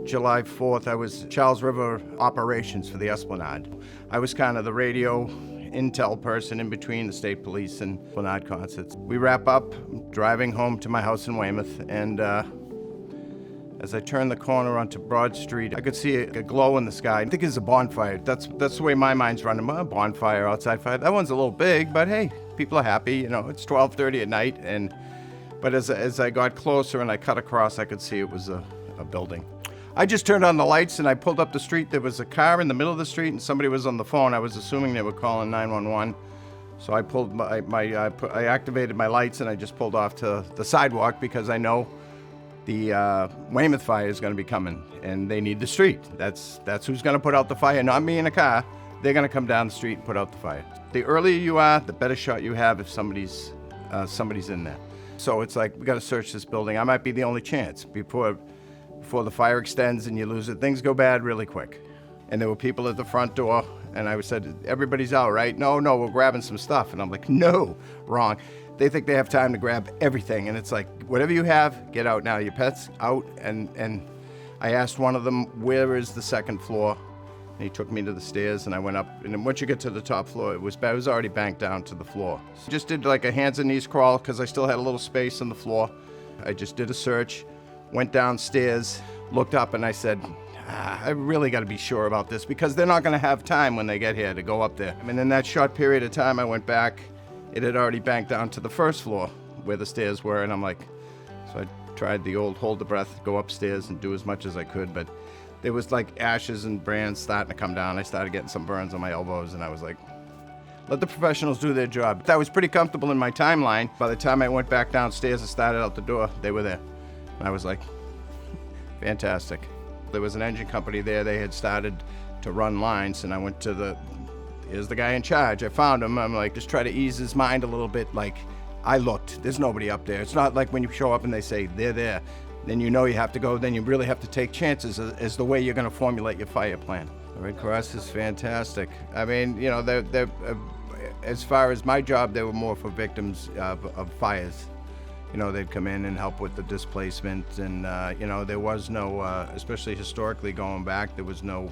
July 4th, I was Charles River operations for the Esplanade. I was kind of the radio intel person in between the state police and Esplanade concerts. We wrap up, driving home to my house in Weymouth, and as I turned the corner onto Broad Street, I could see a glow in the sky. I think it's a bonfire. That's the way my mind's running. A bonfire, outside fire. That one's a little big, but hey, people are happy. You know, it's 12:30 at night, but as I got closer and I cut across, I could see it was a building. I just turned on the lights and I pulled up the street. There was a car in the middle of the street and somebody was on the phone. I was assuming they were calling 911. So I pulled I activated my lights and I just pulled off to the sidewalk because I know the Weymouth fire is going to be coming and they need the street. That's who's going to put out the fire, not me in a car. They're going to come down the street and put out the fire. The earlier you are, the better shot you have if somebody's in there. So it's like, we got to search this building. I might be the only chance before the fire extends and you lose it. Things go bad really quick. And there were people at the front door, and I said, everybody's out, right? No, we're grabbing some stuff. And I'm like, no, wrong. They think they have time to grab everything. And it's like, whatever you have, get out now. Your pet's out. And I asked one of them, where is the second floor? And he took me to the stairs, and I went up. And then once you get to the top floor, it was already banked down to the floor. So just did like a hands and knees crawl because I still had a little space on the floor. I just did a search. Went downstairs, looked up, and I said, I really got to be sure about this because they're not going to have time when they get here to go up there. I mean, in that short period of time I went back, it had already banked down to the first floor where the stairs were, and I'm like, so I tried the old hold the breath, go upstairs and do as much as I could, but there was like ashes and brands starting to come down. I started getting some burns on my elbows, and I was like, let the professionals do their job. I was pretty comfortable in my timeline. By the time I went back downstairs and started out the door, they were there. I was like, fantastic. There was an engine company there. They had started to run lines, and I went to here's the guy in charge. I found him. I'm like, just try to ease his mind a little bit. Like, I looked. There's nobody up there. It's not like when you show up and they say, they're there. Then you know you have to go. Then you really have to take chances as the way you're going to formulate your fire plan. The Red Cross is fantastic. I mean, you know, they're as far as my job, they were more for victims of fires. You know, they'd come in and help with the displacement, and you know, there was no, especially historically going back, there was no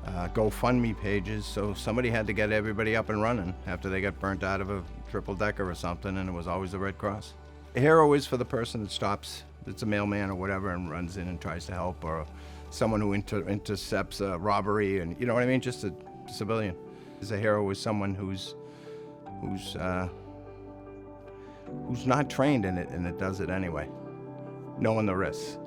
GoFundMe pages, so somebody had to get everybody up and running after they got burnt out of a triple-decker or something, and it was always the Red Cross. A hero is for the person that stops, it's a mailman or whatever, and runs in and tries to help, or someone who intercepts a robbery, and you know what I mean, just a civilian. A hero is someone who's not trained in it and it does it anyway, knowing the risks.